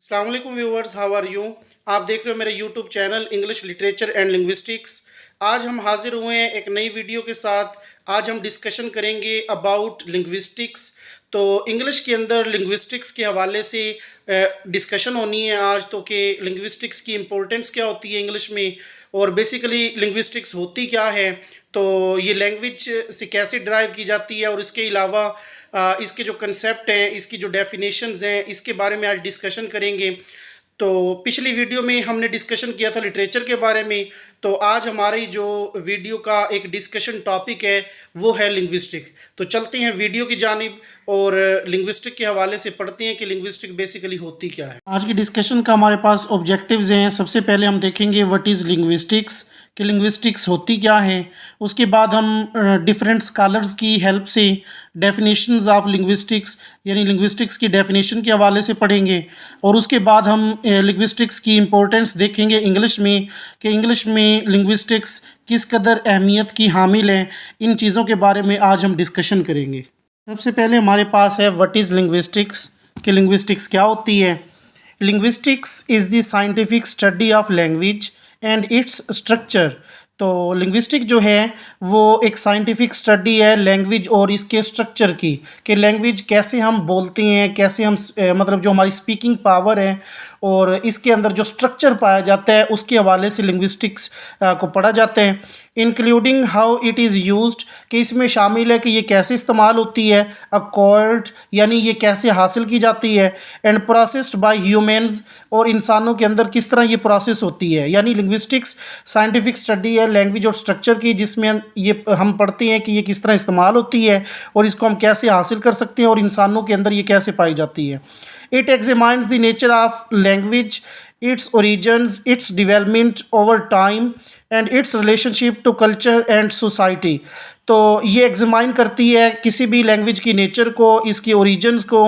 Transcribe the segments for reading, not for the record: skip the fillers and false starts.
अस्सलाम वालेकुम viewers, how are you. आप देख रहे हो मेरे YouTube channel English literature and linguistics. आज हम हाजिर हुए हैं एक नई वीडियो के साथ। आज हम डिस्कशन करेंगे अबाउट लिंग्विस्टिक्स। तो इंग्लिश के अंदर लिंग्विस्टिक्स के हवाले से डिस्कशन होनी है आज, तो कि लिंग्विस्टिक्स की इम्पोर्टेंस क्या होती है इंग्लिश में, और बेसिकली लिंग्विस्टिक्स होती क्या है, तो ये लैंग्वेज से कैसे ड्राइव की जाती है, और इसके अलावा इसके जो कंसेप्ट हैं, इसकी जो डेफिनेशंस हैं, इसके बारे में आज डिस्कशन करेंगे। तो पिछली वीडियो में हमने डिस्कशन किया था लिटरेचर के बारे में। तो आज हमारी जो वीडियो का एक डिस्कशन टॉपिक है वो है लिंग्विस्टिक। तो चलते हैं वीडियो की जानिब और लिंग्विस्टिक के हवाले से पढ़ते हैं कि लिंग्विस्टिक बेसिकली होती क्या है। आज की डिस्कशन का हमारे पास ऑब्जेक्टिव्स हैं। सबसे पहले हम देखेंगे व्हाट इज़ लिंग्विस्टिक्स, कि लिंग्विस्टिक्स होती क्या है। उसके बाद हम डिफरेंट स्कॉलर्स की हेल्प से डेफिनेशंस ऑफ लिंग्विस्टिक्स यानी लिंग्विस्टिक्स की डेफिनेशन के हवाले से पढ़ेंगे। और उसके बाद हम लिंग्विस्टिक्स की इम्पोर्टेंस देखेंगे इंग्लिश में, कि इंग्लिश में लिंग्विस्टिक्स किस कदर अहमियत की हामिल है। इन चीज़ों के बारे में आज हम डिस्कशन करेंगे। सबसे पहले हमारे पास है व्हाट इज़ लिंग्विस्टिक्स, कि लिंग्विस्टिक्स क्या होती है। Linguistics is the scientific study of language and its structure. तो लिंग्विस्टिक जो है वो एक साइंटिफिक स्टडी है लैंग्वेज और इसके स्ट्रक्चर की, कि लैंग्वेज कैसे हम बोलते हैं, कैसे हम मतलब जो हमारी स्पीकिंग पावर है और इसके अंदर जो स्ट्रक्चर पाया जाता है उसके हवाले से लिंग्विस्टिक्स को पढ़ा जाता है। Including how it is used, कि इसमें शामिल है कि ये कैसे इस्तेमाल होती है, अक्वायर्ड यानी ये कैसे हासिल की जाती है, एंड प्रोसेस्ड बाय ह्यूमंस, और इंसानों के अंदर किस तरह ये प्रोसेस होती है। यानी लिंग्विस्टिक्स साइंटिफिक स्टडी है लैंग्वेज और स्ट्रक्चर की, जिसमें ये हम पढ़ते हैं कि ये किस तरह इस्तेमाल होती है और इसको हम कैसे हासिल कर सकते हैं और इंसानों के अंदर ये कैसे पाई जाती है। It examines the nature of language, its origins, its development over time and its relationship to culture and society। तो ये एग्जामाइन करती है किसी भी लैंग्वेज की नेचर को, इसकी ओरिजिन्स को,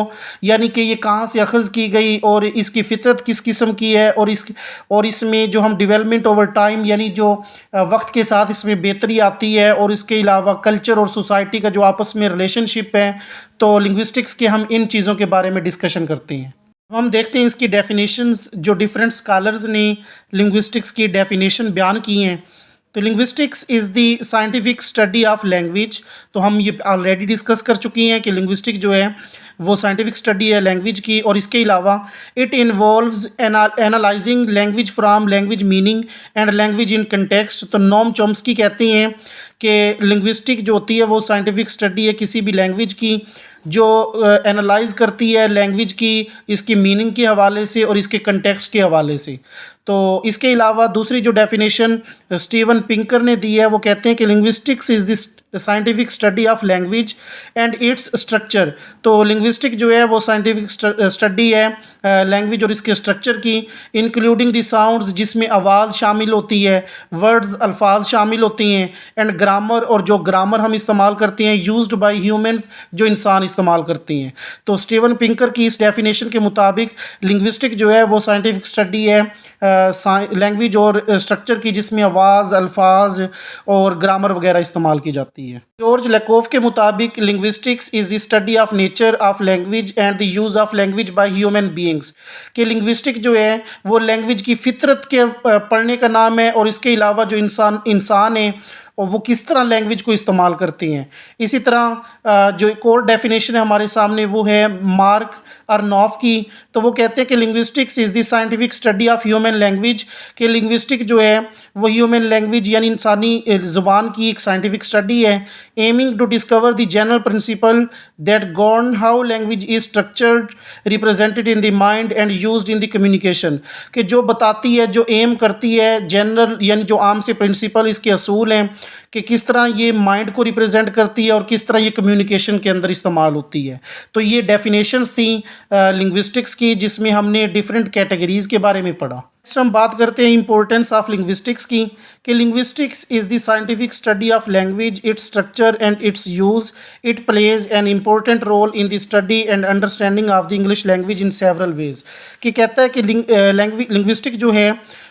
यानी कि ये कहाँ से अखज़ की गई और इसकी फितरत किस किस्म की है, और इसमें जो हम डेवलपमेंट ओवर टाइम यानी जो वक्त के साथ इसमें बेहतरी आती है, और इसके अलावा कल्चर और सोसाइटी का जो आपस में रिलेशनशिप है। तो लिंग्विस्टिक्स के हम इन चीज़ों के बारे में डिस्कशन करते हैं। हम देखते हैं इसकी डेफिनेशंस, जो डिफरेंट स्कॉलर्स ने लिंग्विस्टिक्स की डेफिनेशन बयान की हैं। तो linguistics is the scientific study of language. तो हम ये ऑलरेडी डिस्कस कर चुकी हैं कि लिंग्विस्टिक जो है वो साइंटिफिक स्टडी है लैंग्वेज की, और इसके अलावा it involves analysing language from language meaning and language in context. तो नोम चॉम्स्की कहते हैं कि लिंग्विस्टिक जो होती है वो साइंटिफिक स्टडी है किसी भी लैंग्वेज की, जो एनालाइज करती है लैंग्वेज की इसकी मीनिंग के हवाले से और इसके कंटेक्स्ट के हवाले से। तो इसके अलावा दूसरी जो डेफिनेशन स्टीवन पिंकर ने दी है वो कहते हैं कि linguistics is the scientific study of language and its structure. तो लिंग्विस्टिक जो है वो साइंटिफिक स्टडी है लैंग्वेज और इसके स्ट्रक्चर की, इंक्लूडिंग द साउंड्स, जिसमें आवाज़ शामिल होती है, वर्ड्स अल्फाज शामिल होती हैं, एंड ग्रामर, और जो ग्रामर हम इस्तेमाल करते हैं यूज्ड बाय ह्यूमंस, जो इंसान इस्तेमाल करती हैं। तो स्टीवन पिंकर की इस डेफिनेशन के मुताबिक लिंग्विस्टिक जो है वो साइंटिफिक स्टडी है लैंग्वेज और स्ट्रक्चर की, जिसमें आवाज़, अल्फाज और ग्रामर वगैरह इस्तेमाल की जाती है। जॉर्ज लैकोफ के मुताबिक linguistics is the study of nature of language and the use of language by human beings. कि लिंग्विस्टिक जो है वो लैंग्वेज की फितरत के पढ़ने का नाम है, और इसके अलावा जो इंसान है और वो किस तरह लैंग्वेज को इस्तेमाल करते हैं। इसी तरह जो एक और डेफिनेशन है हमारे सामने वो है मार्क अर्नॉफ की। तो वो कहते हैं कि linguistics is the scientific study of human language, कि लिंग्विस्टिक जो है वो ह्यूमन लैंग्वेज यानी इंसानी ज़ुबान की एक साइंटिफिक स्टडी है, aiming to discover the general principle that govern how language is structured, represented in the mind and used in the communication. कि जो बताती है, जो एम करती है जनरल यानी जो आम से प्रिंसिपल, इसके असूल हैं कि किस तरह ये माइंड को रिप्रेजेंट करती है और किस तरह ये कम्युनिकेशन के अंदर इस्तेमाल होती है। तो ये डेफिनेशंस थी लिंग्विस्टिक्स की, जिसमें हमने डिफरेंट कैटेगरीज़ के बारे में पढ़ा। नेक्स्ट हम बात करते हैं इंपॉर्टेंस ऑफ लिंग्विस्टिक्स की, कि linguistics is the scientific study of language, its structure and its use. It plays an important role in the study and understanding of the English language in several ways. कि कहता है कि linguistic जो है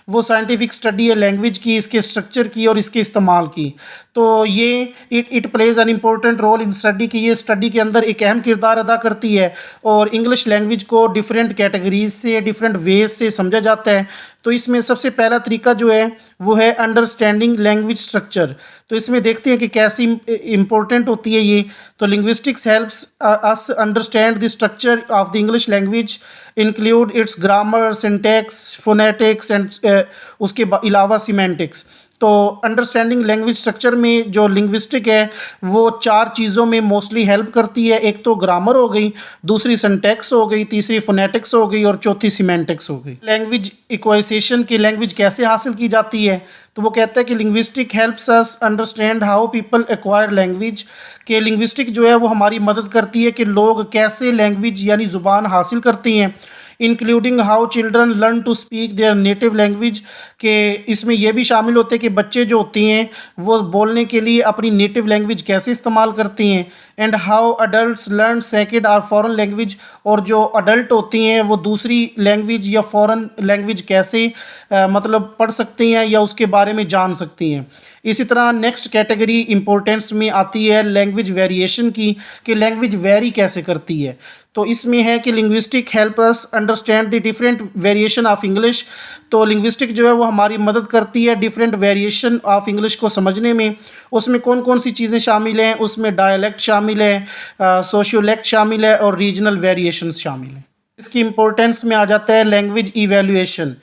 वो scientific study है language की, इसके स्ट्रक्चर की और इसके इस्तेमाल की। तो ये it plays an important role in study की, ये स्टडी के अंदर एक अहम किरदार अदा करती है और इंग्लिश लैंग्वेज को डिफरेंट कैटेगरीज से, डिफरेंट वेज से समझा जाता है। तो इसमें सबसे पहला तरीका जो है वो है अंडरस्टैंडिंग लैंग्वेज स्ट्रक्चर। तो इसमें देखते हैं कि कैसी इंपॉर्टेंट होती है ये। तो linguistics helps us understand the structure of the English language, include it's grammar, syntax, phonetics and उसके अलावा सीमेंटिक्स। तो अंडरस्टैंडिंग लैंग्वेज स्ट्रक्चर में जो लिंग्विस्टिक है वो चार चीज़ों में मोस्टली हेल्प करती है। एक तो ग्रामर हो गई, दूसरी सिंटैक्स हो गई, तीसरी फोनेटिक्स हो गई और चौथी सीमेंटिक्स हो गई। लैंग्वेज इक्वाइजेशन की लैंग्वेज कैसे हासिल की जाती है, तो वो कहता है कि linguistic helps us understand how people acquire language, कि लिंग्विस्टिक जो है वो हमारी मदद करती है कि लोग कैसे लैंग्वेज यानी ज़ुबान हासिल करती हैं, including how children learn to speak their native language, के इसमें यह भी शामिल होते हैं कि बच्चे जो होती हैं वो बोलने के लिए अपनी नेटिव लैंग्वेज कैसे इस्तेमाल करती हैं, and how adults learn second और फॉरेन लैंग्वेज, और जो अडल्ट होती हैं वो दूसरी लैंग्वेज या फॉरेन लैंग्वेज कैसे मतलब पढ़ सकती हैं या उसके बारे में जान सकती हैं। इसी तरह नेक्स्ट कैटेगरी इंपॉर्टेंस में आती है लैंग्वेज वेरिएशन की, कि लैंग्वेज वेरी कैसे करती है। तो इसमें है कि linguistic help us understand the different variation of English. तो लिंग्विस्टिक जो है वो हमारी मदद करती है डिफरेंट वेरिएशन ऑफ इंग्लिश को समझने में। उसमें कौन कौन सी चीज़ें शामिल हैं, उसमें डायलेक्ट शामिल है, सोशियोलेक्ट शामिल है और रीजनल वेरिएशंस शामिल हैं। इसकी इंपॉर्टेंस में आ जाता है लैंग्वेज इवैल्यूएशन।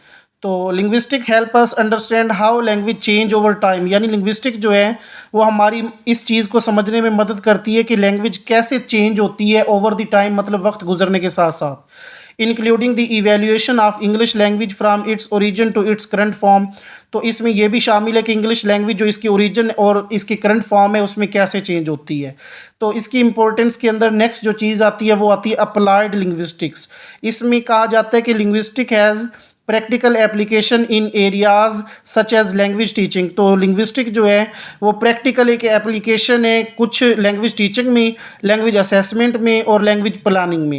तो linguistic help us understand how language change over time, यानी लिंग्विस्टिक जो है वो हमारी इस चीज़ को समझने में मदद करती है कि लैंग्वेज कैसे चेंज होती है ओवर द टाइम, मतलब वक्त गुजरने के साथ साथ, including the evaluation of English language from its origin to its current form. तो इसमें यह भी शामिल है कि इंग्लिश लैंग्वेज जो इसकी ओरिजिन और इसकी करंट फॉर्म है उसमें कैसे चेंज होती है। तो इसकी इंपॉर्टेंस के अंदर नेक्स्ट जो चीज़ आती है वो आती है अप्लाइड लिंग्विस्टिक्स। इसमें कहा जाता है कि linguistic has practical application in areas such as language teaching. तो लिंग्विस्टिक जो है वो प्रैक्टिकल एक एप्लीकेशन है कुछ लैंग्वेज टीचिंग में, लैंग्वेज असेसमेंट में और लैंग्वेज प्लानिंग में।